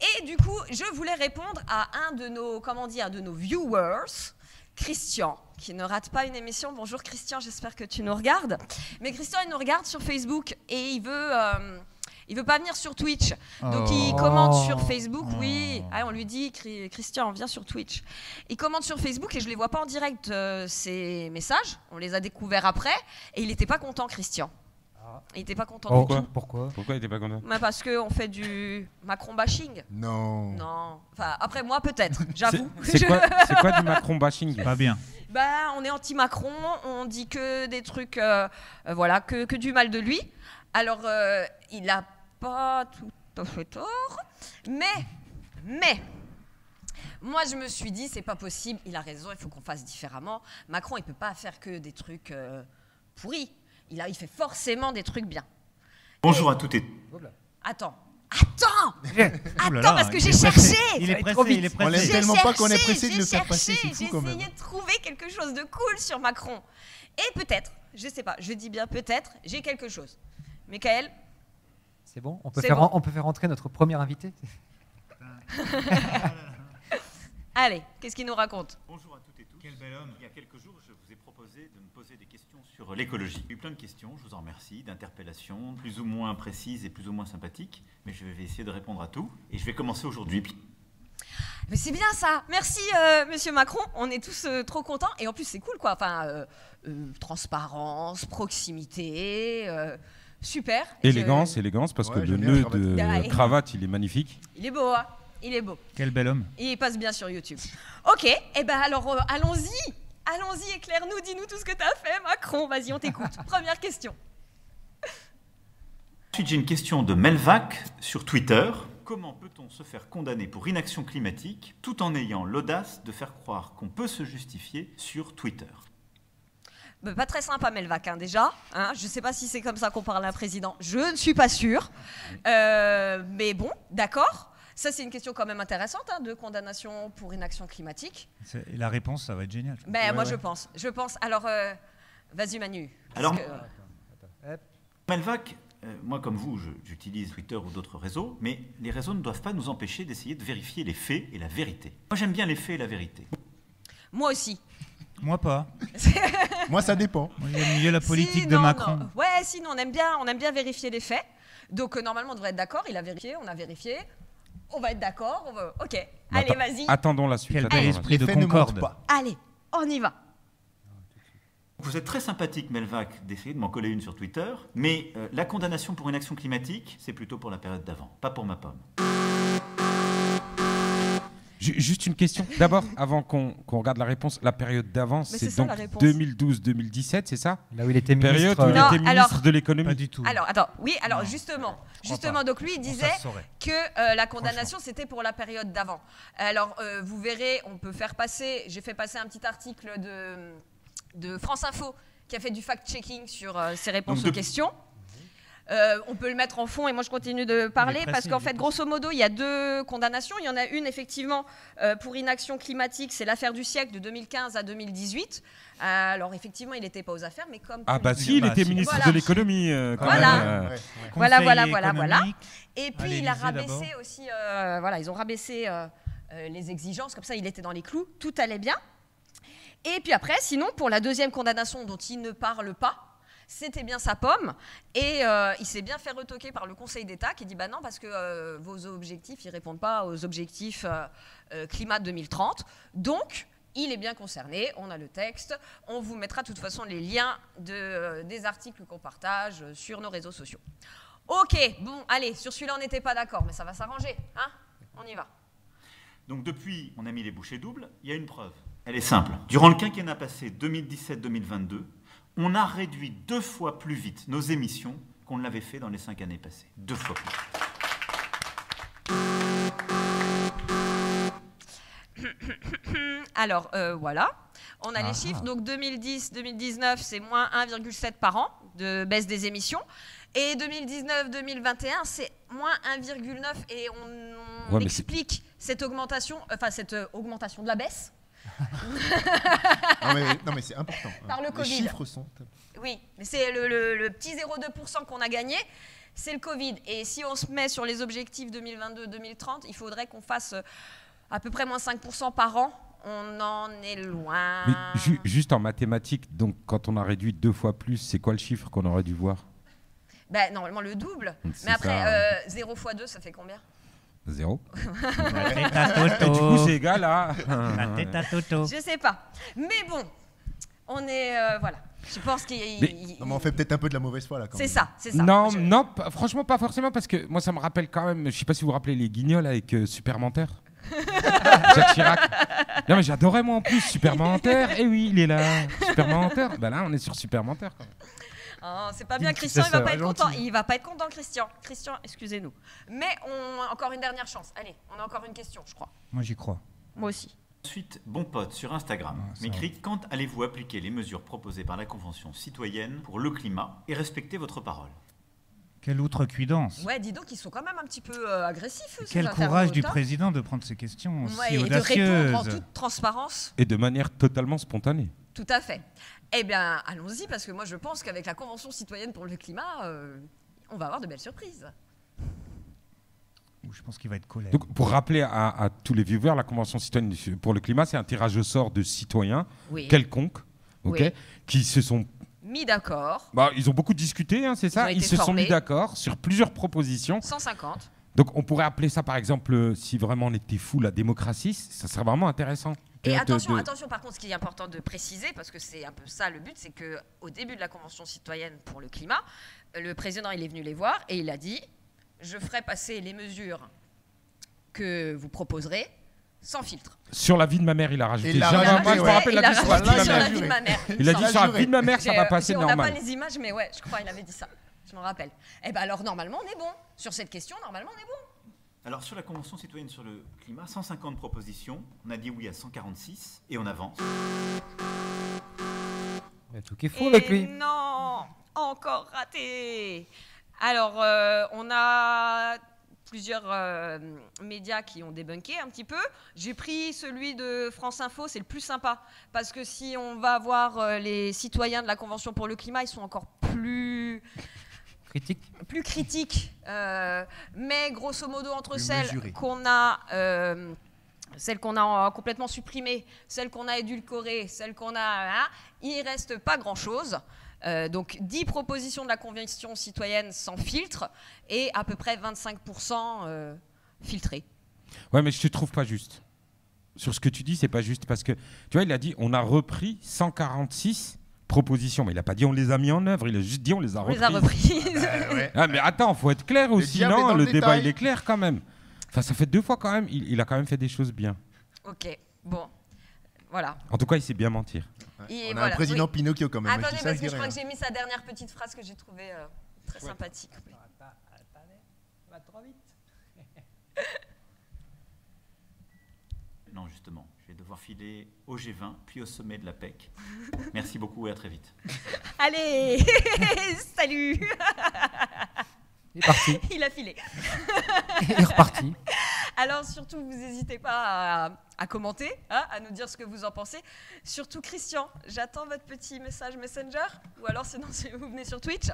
Et du coup, je voulais répondre à un de nos, comment dire, de nos viewers, Christian, qui ne rate pas une émission. Bonjour Christian, j'espère que tu nous regardes. Mais Christian, il nous regarde sur Facebook et il veut pas venir sur Twitch. Donc il commente sur Facebook, oui. Ah, on lui dit, Christian, viens sur Twitch. Il commente sur Facebook et je les vois pas en direct, ses messages. On les a découverts après et il n'était pas content, Christian. Il n'était pas content du tout. Pourquoi il n'était pas content? Parce qu'on fait du Macron bashing. Non. Non. Enfin, après moi, peut-être, j'avoue. C'est quoi du Macron bashing? Pas bien. Bah, on est anti-Macron, on dit que des trucs, voilà, que du mal de lui. Alors, il n'a pas tout à fait tort, mais, moi je me suis dit, c'est pas possible, il a raison, il faut qu'on fasse différemment. Macron, il peut pas faire que des trucs pourris, il fait forcément des trucs bien. Bonjour à toutes et Attends, Oulala, parce que il j'ai est pressé. cherché. Il est Ça va être trop pressé, vite. il est On l'aime pressé. tellement pas qu'on est pressé de le faire passer, c'est fou quand même. J'ai essayé de trouver quelque chose de cool sur Macron. Et peut-être, je sais pas, je dis bien peut-être, j'ai quelque chose. Michael? C'est bon, on peut faire entrer notre premier invité. Allez, qu'est-ce qu'il nous raconte? Bonjour à toutes et tous. Quel bel homme. Il y a quelques jours, je vous ai proposé de me poser des questions sur l'écologie. J'ai eu plein de questions, je vous en remercie, d'interpellations, plus ou moins précises et plus ou moins sympathiques, mais je vais essayer de répondre à tout. Et je vais commencer aujourd'hui. Mais c'est bien ça. Merci, Monsieur Macron. On est tous trop contents. Et en plus, c'est cool, quoi. Enfin, transparence, proximité, super. Élégance, parce que le nœud de Ouais. cravate, il est magnifique. Il est beau, hein. Il est beau. Quel bel homme. Et il passe bien sur YouTube. Ok, et ben alors, allons-y. Allons-y, éclaire-nous, dis-nous tout ce que tu as fait, Macron. Vas-y, on t'écoute. Première question. Ensuite, j'ai une question de Melvac sur Twitter. Comment peut-on se faire condamner pour inaction climatique tout en ayant l'audace de faire croire qu'on peut se justifier sur Twitter? Bah, pas très sympa, Melvac, hein, déjà. Hein, je ne sais pas si c'est comme ça qu'on parle à un président. Je ne suis pas sûre. Mais bon, d'accord. Ça, c'est une question quand même intéressante, hein, de condamnation pour inaction climatique. Et la réponse, ça va être génial. Ben, moi, je pense. Alors, vas-y, Manu. Alors, Melvac, moi comme vous, j'utilise Twitter ou d'autres réseaux, mais les réseaux ne doivent pas nous empêcher d'essayer de vérifier les faits et la vérité. Moi, j'aime bien les faits et la vérité. Moi aussi. Moi pas. Moi, ça dépend. Moi, j'aime mieux la politique Si, de non, Macron. non. Ouais, si, non, on aime bien vérifier les faits. Donc, normalement, on devrait être d'accord. Il a vérifié, on a vérifié. On va être d'accord. Ok, allez, vas-y. Attendons la suite. Quel attendons bel la esprit de faits ne mentent concorde. pas. Allez, on y va. Vous êtes très sympathique, Melvac, d'essayer de m'en coller une sur Twitter, mais la condamnation pour une action climatique, c'est plutôt pour la période d'avant, pas pour ma pomme. Juste une question. D'abord, avant qu'on regarde la réponse, la période d'avant, Mais c'est ça, donc la réponse. 2012-2017, c'est ça? Là où il était Période ministre. où il Non, était ministre alors- de l'économie. Pas du tout. Alors, attends, oui, alors Non, justement, pas. donc lui, il disait Ça se saurait. que la condamnation, c'était pour la période d'avant. Alors, vous verrez, on peut faire passer, j'ai fait passer un petit article de France Info qui a fait du fact-checking sur ces réponses Donc, aux questions. On peut le mettre en fond et moi je continue de parler pressé, parce qu'en il est fait, grosso modo, il y a deux condamnations. Il y en a une effectivement pour inaction climatique, c'est l'affaire du siècle de 2015 à 2018. Alors effectivement, il n'était pas aux affaires, mais comme Ah tu bah le dis- si, il était si. ministre Voilà. de l'économie. Quand Voilà. même, Ouais. Voilà, Conseil voilà. économique. Et puis à il a l'Élysée, rabaissé d'abord. aussi, voilà, ils ont rabaissé les exigences, comme ça il était dans les clous, tout allait bien. Et puis après, sinon, pour la deuxième condamnation dont il ne parle pas, c'était bien sa pomme, et il s'est bien fait retoquer par le Conseil d'État qui dit bah non, parce que vos objectifs, ils ne répondent pas aux objectifs climat 2030, donc il est bien concerné, on a le texte, on vous mettra de toute façon les liens des articles qu'on partage sur nos réseaux sociaux. Ok, bon, allez, sur celui-là on n'était pas d'accord, mais ça va s'arranger, hein? On y va. Donc depuis, on a mis les bouchées doubles, il y a une preuve. Elle est simple. Durant le quinquennat passé 2017-2022, on a réduit 2 fois plus vite nos émissions qu'on ne l'avait fait dans les 5 années passées. 2 fois plus vite. Alors, voilà, on a les chiffres. Donc 2010-2019, c'est moins 1,7 par an de baisse des émissions. Et 2019-2021, c'est moins 1,9. Et on Ouais, mais explique cette augmentation, de la baisse. Non, mais c'est important. Par le Les Covid. chiffres sont... Oui, mais c'est le petit 0,2% qu'on a gagné. c'est le Covid. Et si on se met sur les objectifs 2022-2030, il faudrait qu'on fasse à peu près moins 5% par an. On en est loin. Mais juste en mathématiques, donc quand on a réduit 2 fois plus, c'est quoi le chiffre qu'on aurait dû voir? Ben, normalement le double. C'est Mais après, ça. 0 fois 2, ça fait combien? 0. La tête à Et du coup, Toto. c'est égal à... La tête à Toto. Je sais pas. Mais bon, on est... voilà. Je pense qu'il... Non, mais on fait peut-être un peu de la mauvaise foi là quand C'est même. ça, c'est ça. Non, Je- non, franchement pas forcément, parce que moi ça me rappelle quand même, je sais pas si vous vous rappelez les Guignols avec Super Menteur. Jacques Chirac. Non mais j'adorais moi en plus Super Menteur. Et oui, il est là. Super Menteur. Ben là on est sur Super Menteur quand même. Oh, c'est pas bien, Une Christian, il petite va pas sœur, être content. gentil. Il va pas être content, Christian. Christian, excusez-nous. Mais encore une dernière chance. Allez, on a encore une question, je crois. Moi, j'y crois. Moi aussi. Ensuite, bon pote sur Instagram Ah, ça m'écrit: quand allez-vous appliquer les mesures proposées par la Convention citoyenne pour le climat et respecter votre parole? Quelle outrecuidance. Ouais, dis donc, ils sont quand même un petit peu agressifs. ces Quel internautes, courage du hein. président de prendre ces questions Ouais, si et de répondre en audacieuses. toute transparence. Et de manière totalement spontanée. Tout à fait. Eh bien, allons-y, parce que moi, je pense qu'avec la Convention citoyenne pour le climat, on va avoir de belles surprises. Je pense qu'il va être colère. Donc pour rappeler à tous les viewers, la Convention citoyenne pour le climat, c'est un tirage au sort de citoyens Oui. quelconques, ok, Oui. qui se sont... Mis d'accord. Bah, ils ont beaucoup discuté, hein, c'est Ils ont ça. été Ils se sont formés. mis d'accord sur plusieurs propositions. 150. Donc on pourrait appeler ça par exemple, si vraiment on était fou, la démocratie, ça serait vraiment intéressant. Et De- attention, de- attention, par contre, ce qui est important de préciser, parce que c'est un peu ça le but, c'est qu'au début de la Convention citoyenne pour le climat, le président il est venu les voir et il a dit: je ferai passer les mesures que vous proposerez sans filtre. Sur la vie de ma mère, il a rajouté. Il l'a Jamais- rajouté, moi, je me ouais. rappelle Il a la question rajouté sur la sur vie de la ma vie de mère. ma mère. Il a Ça dit a sur la juré. vie de ma mère, ça va passer On n'a pas normal. les images, mais ouais, je crois il avait dit ça. Je m'en rappelle. Eh ben alors, normalement, on est bon. Sur cette question, normalement, on est bon. Alors sur la Convention citoyenne sur le climat, 150 propositions, on a dit oui à 146 et on avance. Il y a tout qui est fou avec lui. Non, encore raté. Alors, on a plusieurs médias qui ont débunké un petit peu. J'ai pris celui de France Info, c'est le plus sympa. Parce que si on va voir les citoyens de la Convention pour le climat, ils sont encore plus Critique. critiques. Mais grosso modo, entre Plus celles mesurées. qu'on a complètement supprimées, celles qu'on a édulcorées, celles qu'on a... il reste pas grand-chose. Donc 10 propositions de la Convention citoyenne sans filtre et à peu près 25% filtrées. Ouais, mais je te trouve pas juste. Sur ce que tu dis, c'est pas juste parce que tu vois, il a dit on a repris 146 propositions, mais il a pas dit on les a mis en œuvre, il a juste dit on les a On reprises. les a reprises. Ouais. Ah mais attends, faut être clair aussi, diable est non? dans Le le débat détail. il est clair quand même. Enfin, ça fait 2 fois quand même. Il a quand même fait des choses bien. Ok, bon, voilà. En tout cas, il sait bien mentir. Et On a voilà, un président oui. Pinocchio quand même. Attendez, je dis ça, parce je que dis je crois rien. que j'ai mis sa dernière petite phrase que j'ai trouvée très sympathique. Oui. Non, justement, je vais devoir filer au G20, puis au sommet de la PEC. Merci beaucoup et à très vite. Allez, salut. Il est parti. Il a filé. Il est reparti. Alors surtout, vous n'hésitez pas à commenter, hein, à nous dire ce que vous en pensez. Surtout Christian, j'attends votre petit message Messenger, ou alors sinon si vous venez sur Twitch.